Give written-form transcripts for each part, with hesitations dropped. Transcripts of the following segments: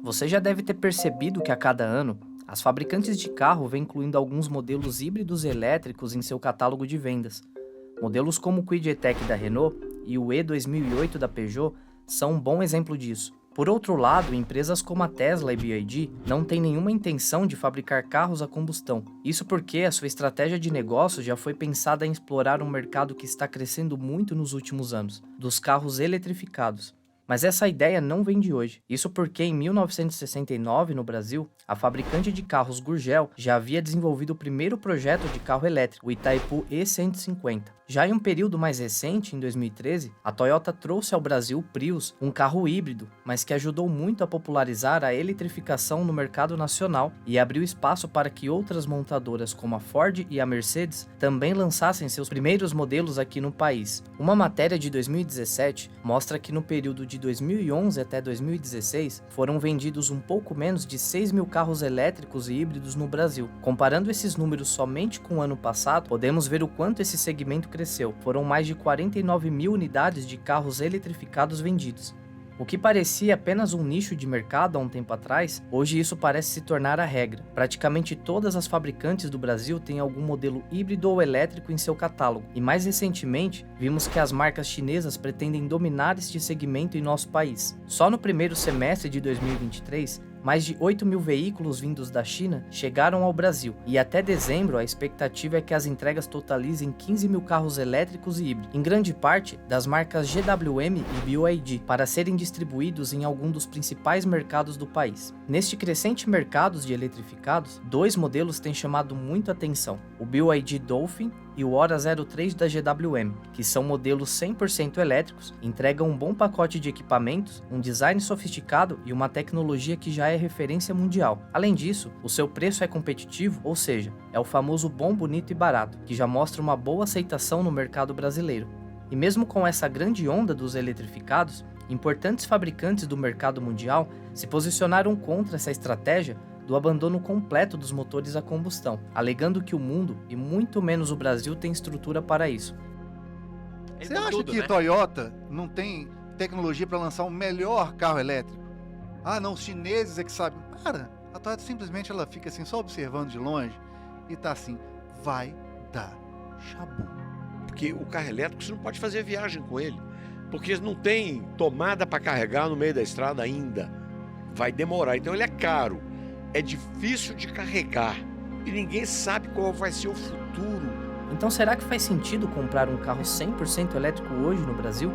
Você já deve ter percebido que a cada ano, as fabricantes de carro vêm incluindo alguns modelos híbridos elétricos em seu catálogo de vendas. Modelos como o Kwid E-Tech da Renault e o E2008 da Peugeot são um bom exemplo disso. Por outro lado, empresas como a Tesla e BYD não têm nenhuma intenção de fabricar carros a combustão. Isso porque a sua estratégia de negócio já foi pensada em explorar um mercado que está crescendo muito nos últimos anos, dos carros eletrificados. Mas essa ideia não vem de hoje. Isso porque em 1969, no Brasil, a fabricante de carros Gurgel já havia desenvolvido o primeiro projeto de carro elétrico, o Itaipu E150. Já em um período mais recente, em 2013, a Toyota trouxe ao Brasil o Prius, um carro híbrido, mas que ajudou muito a popularizar a eletrificação no mercado nacional e abriu espaço para que outras montadoras como a Ford e a Mercedes também lançassem seus primeiros modelos aqui no país. Uma matéria de 2017 mostra que no período de 2011 até 2016 foram vendidos um pouco menos de 6 mil carros elétricos e híbridos no Brasil. Comparando esses números somente com o ano passado, podemos ver o quanto esse segmento cresceu. Foram mais de 49 mil unidades de carros eletrificados vendidos. O que parecia apenas um nicho de mercado há um tempo atrás, hoje isso parece se tornar a regra. Praticamente todas as fabricantes do Brasil têm algum modelo híbrido ou elétrico em seu catálogo, e mais recentemente, vimos que as marcas chinesas pretendem dominar este segmento em nosso país. Só no primeiro semestre de 2023, mais de 8 mil veículos vindos da China chegaram ao Brasil, e até dezembro a expectativa é que as entregas totalizem 15 mil carros elétricos e híbridos, em grande parte das marcas GWM e BYD, para serem distribuídos em algum dos principais mercados do país. Neste crescente mercado de eletrificados, dois modelos têm chamado muito a atenção: o BYD Dolphin e o Hora 03 da GWM, que são modelos 100% elétricos, entregam um bom pacote de equipamentos, um design sofisticado e uma tecnologia que já é referência mundial. Além disso, o seu preço é competitivo, ou seja, é o famoso bom, bonito e barato, que já mostra uma boa aceitação no mercado brasileiro. E mesmo com essa grande onda dos eletrificados, importantes fabricantes do mercado mundial se posicionaram contra essa estratégia do abandono completo dos motores a combustão, alegando que o mundo, e muito menos o Brasil, tem estrutura para isso. Você acha que Toyota não tem tecnologia para lançar um melhor carro elétrico? Ah, não, os chineses é que sabem. Cara, a Toyota simplesmente ela fica assim, só observando de longe e tá assim, vai dar chabu. Porque o carro elétrico você não pode fazer viagem com ele, porque não tem tomada para carregar no meio da estrada ainda. Vai demorar, então ele é caro. É difícil de carregar e ninguém sabe qual vai ser o futuro. Então será que faz sentido comprar um carro 100% elétrico hoje no Brasil?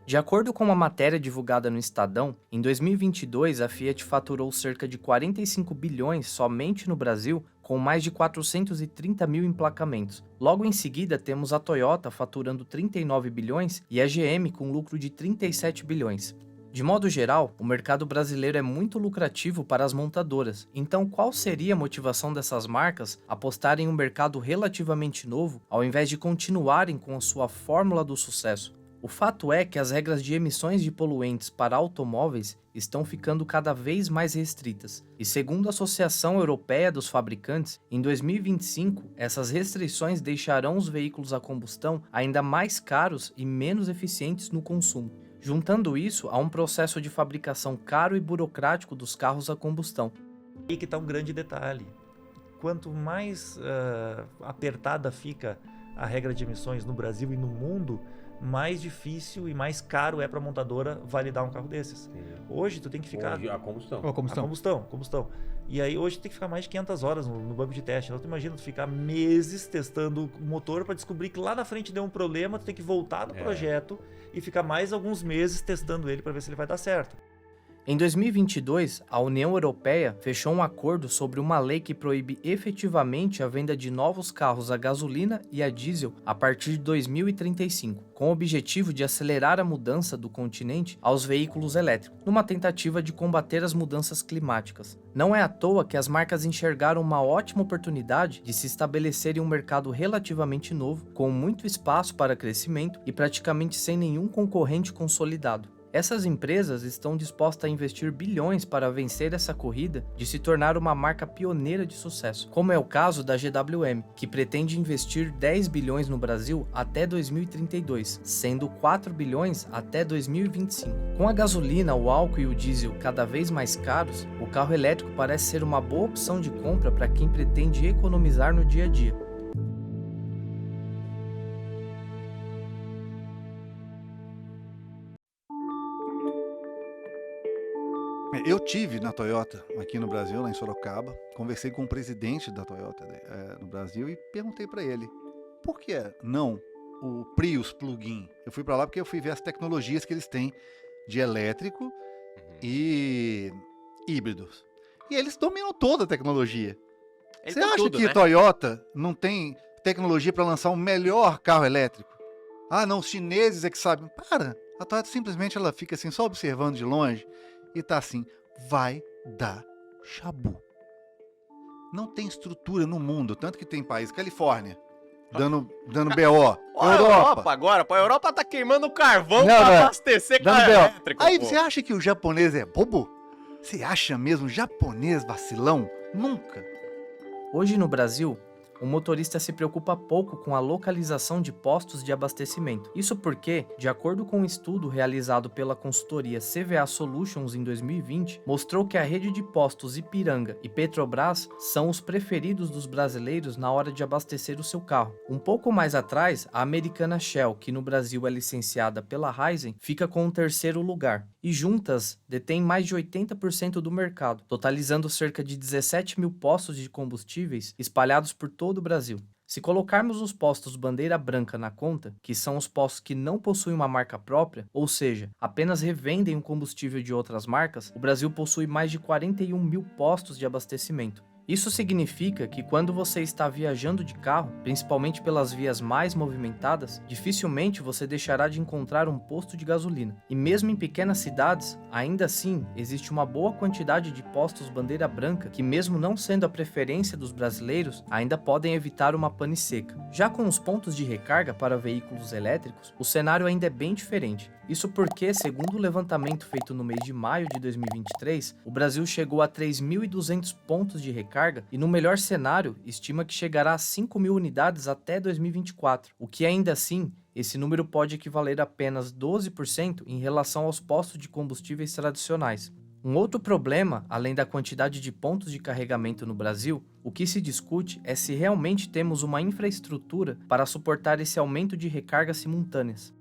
De acordo com uma matéria divulgada no Estadão, em 2022 a Fiat faturou cerca de 45 bilhões somente no Brasil, com mais de 430 mil emplacamentos. Logo em seguida temos a Toyota faturando 39 bilhões e a GM com lucro de 37 bilhões. De modo geral, o mercado brasileiro é muito lucrativo para as montadoras. Então, qual seria a motivação dessas marcas apostarem em um mercado relativamente novo, ao invés de continuarem com a sua fórmula do sucesso? O fato é que as regras de emissões de poluentes para automóveis estão ficando cada vez mais restritas. E segundo a Associação Europeia dos Fabricantes, em 2025, essas restrições deixarão os veículos a combustão ainda mais caros e menos eficientes no consumo. Juntando isso a um processo de fabricação caro e burocrático dos carros a combustão. Aí que está um grande detalhe. Quanto mais apertada fica a regra de emissões no Brasil e no mundo, mais difícil e mais caro é para a montadora validar um carro desses. Sim. Hoje tu tem que ficar... Hoje, a combustão. A combustão. E aí hoje tu tem que ficar mais de 500 horas no banco de teste. Então tu imagina tu ficar meses testando o motor para descobrir que lá na frente deu um problema, tu tem que voltar no projeto e ficar mais alguns meses testando ele para ver se ele vai dar certo. Em 2022, a União Europeia fechou um acordo sobre uma lei que proíbe efetivamente a venda de novos carros a gasolina e a diesel a partir de 2035, com o objetivo de acelerar a mudança do continente aos veículos elétricos, numa tentativa de combater as mudanças climáticas. Não é à toa que as marcas enxergaram uma ótima oportunidade de se estabelecer em um mercado relativamente novo, com muito espaço para crescimento e praticamente sem nenhum concorrente consolidado. Essas empresas estão dispostas a investir bilhões para vencer essa corrida de se tornar uma marca pioneira de sucesso, como é o caso da GWM, que pretende investir 10 bilhões no Brasil até 2032, sendo 4 bilhões até 2025. Com a gasolina, o álcool e o diesel cada vez mais caros, o carro elétrico parece ser uma boa opção de compra para quem pretende economizar no dia a dia. Eu tive na Toyota aqui no Brasil, lá em Sorocaba, conversei com o presidente da Toyota no Brasil e perguntei para ele, por que não o Prius plug-in? Eu fui para lá porque eu fui ver as tecnologias que eles têm de elétrico e híbridos. E eles dominam toda a tecnologia. Você acha tudo, que né? Toyota não tem tecnologia para lançar um melhor carro elétrico? Ah, não, os chineses é que sabem. Para! A Toyota simplesmente ela fica assim, só observando de longe e tá assim, vai dar chabu. Não tem estrutura no mundo, tanto que tem país, Califórnia, dando BO. Ó, a Europa agora, pô, a Europa tá queimando carvão Não, pra não. abastecer Dando carro BO. elétrico. Aí pô. você acha que o japonês é bobo? Você acha mesmo japonês vacilão? Nunca. Hoje no Brasil, o motorista se preocupa pouco com a localização de postos de abastecimento. Isso porque, de acordo com um estudo realizado pela consultoria CVA Solutions em 2020, mostrou que a rede de postos Ipiranga e Petrobras são os preferidos dos brasileiros na hora de abastecer o seu carro. Um pouco mais atrás, a americana Shell, que no Brasil é licenciada pela Raízen, fica com o terceiro lugar. E juntas, detém mais de 80% do mercado, totalizando cerca de 17 mil postos de combustíveis espalhados por todo o Brasil. Se colocarmos os postos bandeira branca na conta, que são os postos que não possuem uma marca própria, ou seja, apenas revendem o combustível de outras marcas, o Brasil possui mais de 41 mil postos de abastecimento. Isso significa que quando você está viajando de carro, principalmente pelas vias mais movimentadas, dificilmente você deixará de encontrar um posto de gasolina. E mesmo em pequenas cidades, ainda assim, existe uma boa quantidade de postos bandeira branca que, mesmo não sendo a preferência dos brasileiros, ainda podem evitar uma pane seca. Já com os pontos de recarga para veículos elétricos, o cenário ainda é bem diferente. Isso porque, segundo o levantamento feito no mês de maio de 2023, o Brasil chegou a 3.200 pontos de recarga e, no melhor cenário, estima que chegará a 5.000 unidades até 2024, o que ainda assim, esse número pode equivaler a apenas 12% em relação aos postos de combustíveis tradicionais. Um outro problema, além da quantidade de pontos de carregamento no Brasil, o que se discute é se realmente temos uma infraestrutura para suportar esse aumento de recargas simultâneas.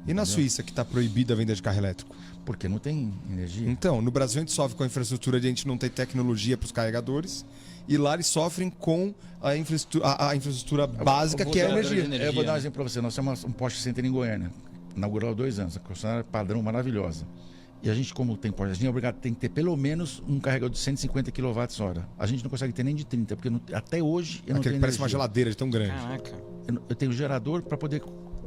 E na Suíça, que está proibida a venda de carro elétrico? Porque não tem energia. Então, no Brasil a gente sofre com a infraestrutura de a gente não ter tecnologia para os carregadores, e lá eles sofrem com a infraestrutura básica, que é a energia. Eu vou dar um exemplo para você. Nós temos um poste center em Goiânia, inaugurado há 2 anos, a concessionária padrão maravilhosa. E a gente, como tem poste, a gente é obrigado, tem que ter pelo menos um carregador de 150 kWh. A gente não consegue ter nem de 30, porque até hoje eu não tenho Aquele que parece energia. uma geladeira de tão grande. Caraca. Eu tenho gerador para poder,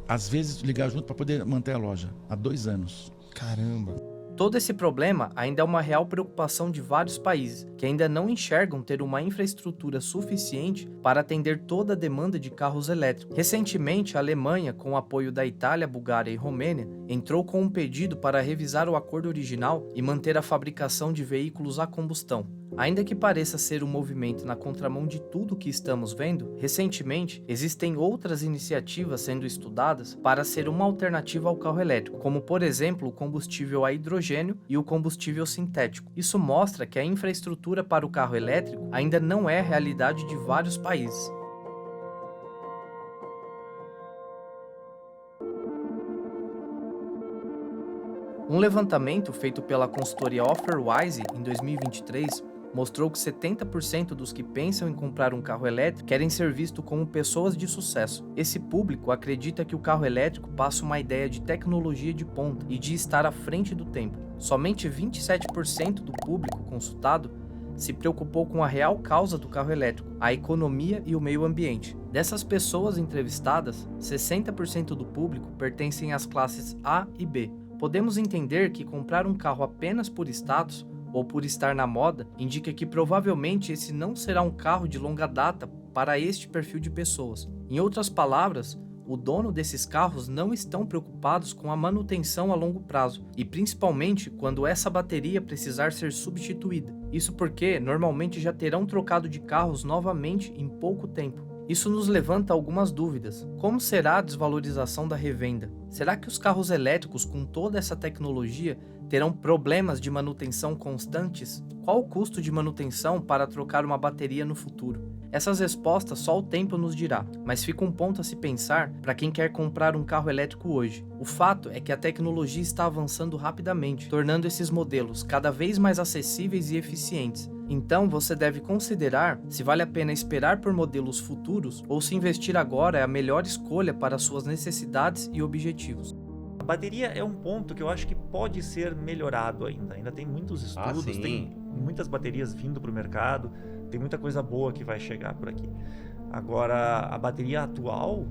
às vezes, ligar junto para poder manter a loja. Há 2 anos. Caramba. Todo esse problema ainda é uma real preocupação de vários países, que ainda não enxergam ter uma infraestrutura suficiente para atender toda a demanda de carros elétricos. Recentemente, a Alemanha, com o apoio da Itália, Bulgária e Romênia, entrou com um pedido para revisar o acordo original e manter a fabricação de veículos a combustão. Ainda que pareça ser um movimento na contramão de tudo o que estamos vendo, recentemente existem outras iniciativas sendo estudadas para ser uma alternativa ao carro elétrico, como por exemplo o combustível a hidrogênio e o combustível sintético. Isso mostra que a infraestrutura para o carro elétrico ainda não é realidade de vários países. Um levantamento feito pela consultoria Offerwise em 2023 mostrou que 70% dos que pensam em comprar um carro elétrico querem ser vistos como pessoas de sucesso. Esse público acredita que o carro elétrico passa uma ideia de tecnologia de ponta e de estar à frente do tempo. Somente 27% do público consultado se preocupou com a real causa do carro elétrico, a economia e o meio ambiente. Dessas pessoas entrevistadas, 60% do público pertencem às classes A e B. Podemos entender que comprar um carro apenas por status ou por estar na moda indica que provavelmente esse não será um carro de longa data para este perfil de pessoas. Em outras palavras, o dono desses carros não estão preocupados com a manutenção a longo prazo, e principalmente quando essa bateria precisar ser substituída. Isso porque normalmente já terão trocado de carros novamente em pouco tempo. Isso nos levanta algumas dúvidas. Como será a desvalorização da revenda? Será que os carros elétricos com toda essa tecnologia terão problemas de manutenção constantes? Qual o custo de manutenção para trocar uma bateria no futuro? Essas respostas só o tempo nos dirá, mas fica um ponto a se pensar para quem quer comprar um carro elétrico hoje. O fato é que a tecnologia está avançando rapidamente, tornando esses modelos cada vez mais acessíveis e eficientes. Então você deve considerar se vale a pena esperar por modelos futuros ou se investir agora é a melhor escolha para suas necessidades e objetivos. A bateria é um ponto que eu acho que pode ser melhorado ainda. Ainda tem muitos estudos, tem muitas baterias vindo para o mercado, tem muita coisa boa que vai chegar por aqui. Agora, a bateria atual,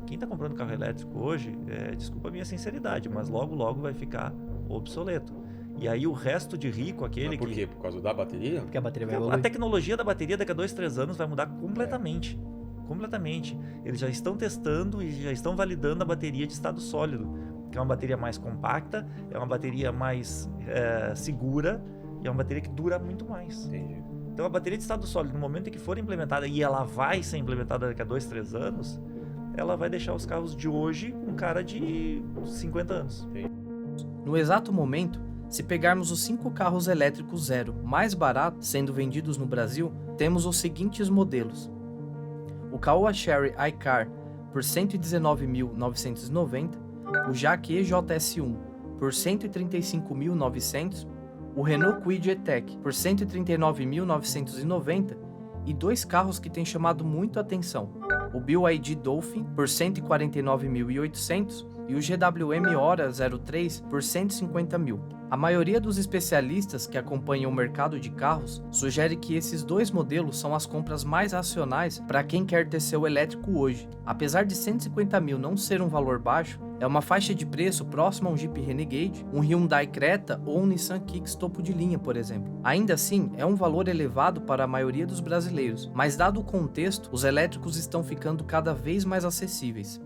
quem está comprando carro elétrico hoje, desculpa a minha sinceridade, mas logo vai ficar obsoleto. E aí o resto de rico, aquele mas por quê? Por causa da bateria? Porque a bateria vai evoluir. A tecnologia da bateria daqui a 2-3 anos vai mudar completamente. Completamente. Eles já estão testando e já estão validando a bateria de estado sólido, que é uma bateria mais compacta, é uma bateria mais segura e é uma bateria que dura muito mais. Entendi. Então a bateria de estado sólido, no momento em que for implementada, e ela vai ser implementada daqui a 2-3 anos, ela vai deixar os carros de hoje com cara de 50 anos. No exato momento, se pegarmos os 5 carros elétricos zero mais baratos sendo vendidos no Brasil, temos os seguintes modelos. O Caoa Chery iCar por R$ 119.990, o Jaque EJS1 por R$ 135.900, o Renault Kwid E-Tech por R$ 139.990 e 2 carros que têm chamado muito a atenção, o BYD Dolphin por R$ 149.800 e o GWM Ora 03 por R$ 150.000. A maioria dos especialistas que acompanham o mercado de carros sugere que esses 2 modelos são as compras mais racionais para quem quer ter seu elétrico hoje. Apesar de R$ 150.000 não ser um valor baixo, é uma faixa de preço próxima a um Jeep Renegade, um Hyundai Creta ou um Nissan Kicks topo de linha, por exemplo. Ainda assim, é um valor elevado para a maioria dos brasileiros, mas dado o contexto, os elétricos estão ficando cada vez mais acessíveis.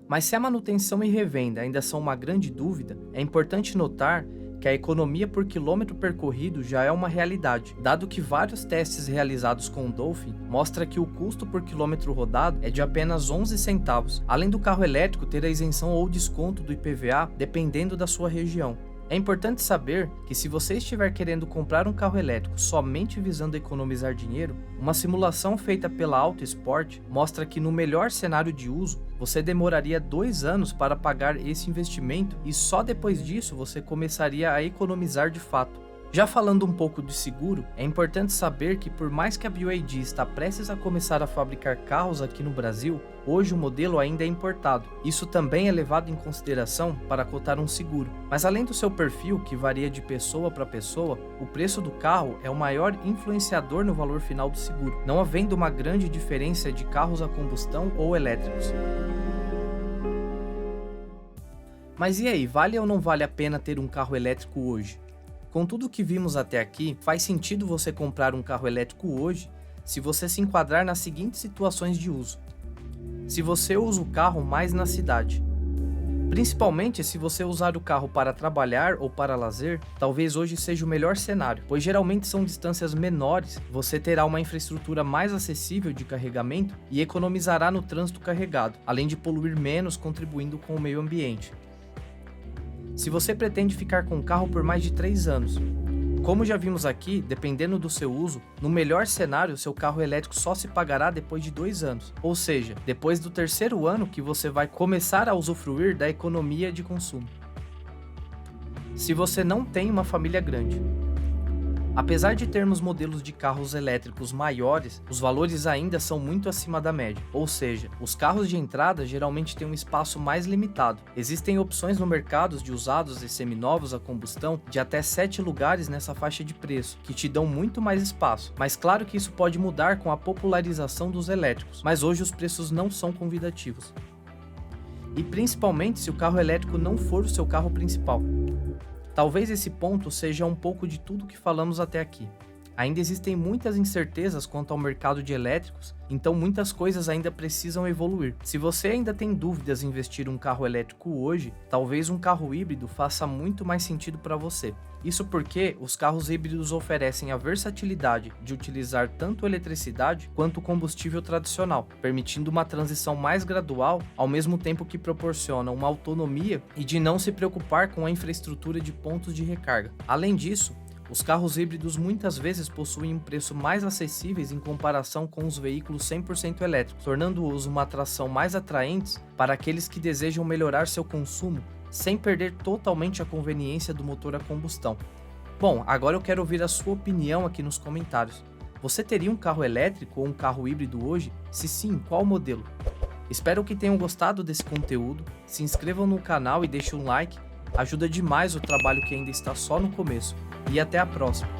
Mas se a manutenção e revenda ainda são uma grande dúvida, é importante notar que a economia por quilômetro percorrido já é uma realidade, dado que vários testes realizados com o Dolphin mostram que o custo por quilômetro rodado é de apenas 11 centavos, além do carro elétrico ter a isenção ou desconto do IPVA dependendo da sua região. É importante saber que se você estiver querendo comprar um carro elétrico somente visando economizar dinheiro, uma simulação feita pela Auto Sport mostra que no melhor cenário de uso, você demoraria 2 anos para pagar esse investimento e só depois disso você começaria a economizar de fato. Já falando um pouco de seguro, é importante saber que por mais que a BYD está prestes a começar a fabricar carros aqui no Brasil, hoje o modelo ainda é importado. Isso também é levado em consideração para cotar um seguro. Mas além do seu perfil, que varia de pessoa para pessoa, o preço do carro é o maior influenciador no valor final do seguro, não havendo uma grande diferença de carros a combustão ou elétricos. Mas e aí, vale ou não vale a pena ter um carro elétrico hoje? Com tudo o que vimos até aqui, faz sentido você comprar um carro elétrico hoje se você se enquadrar nas seguintes situações de uso. Se você usa o carro mais na cidade. Principalmente se você usar o carro para trabalhar ou para lazer, talvez hoje seja o melhor cenário, pois geralmente são distâncias menores, você terá uma infraestrutura mais acessível de carregamento e economizará no trânsito carregado, além de poluir menos contribuindo com o meio ambiente. Se você pretende ficar com o carro por mais de 3 anos. Como já vimos aqui, dependendo do seu uso, no melhor cenário, seu carro elétrico só se pagará depois de 2 anos, ou seja, depois do 3º ano que você vai começar a usufruir da economia de consumo. Se você não tem uma família grande. Apesar de termos modelos de carros elétricos maiores, os valores ainda são muito acima da média, ou seja, os carros de entrada geralmente têm um espaço mais limitado. Existem opções no mercado de usados e seminovos a combustão de até 7 lugares nessa faixa de preço, que te dão muito mais espaço, mas claro que isso pode mudar com a popularização dos elétricos, mas hoje os preços não são convidativos. E principalmente se o carro elétrico não for o seu carro principal. Talvez esse ponto seja um pouco de tudo que falamos até aqui. Ainda existem muitas incertezas quanto ao mercado de elétricos, então muitas coisas ainda precisam evoluir. Se você ainda tem dúvidas em investir em um carro elétrico hoje, talvez um carro híbrido faça muito mais sentido para você. Isso porque os carros híbridos oferecem a versatilidade de utilizar tanto eletricidade quanto combustível tradicional, permitindo uma transição mais gradual, ao mesmo tempo que proporciona uma autonomia e de não se preocupar com a infraestrutura de pontos de recarga. Além disso, os carros híbridos muitas vezes possuem um preço mais acessíveis em comparação com os veículos 100% elétricos, tornando-os uma atração mais atraente para aqueles que desejam melhorar seu consumo sem perder totalmente a conveniência do motor a combustão. Bom, agora eu quero ouvir a sua opinião aqui nos comentários. Você teria um carro elétrico ou um carro híbrido hoje? Se sim, qual modelo? Espero que tenham gostado desse conteúdo, se inscrevam no canal e deixem um like, ajuda demais o trabalho que ainda está só no começo. E até a próxima!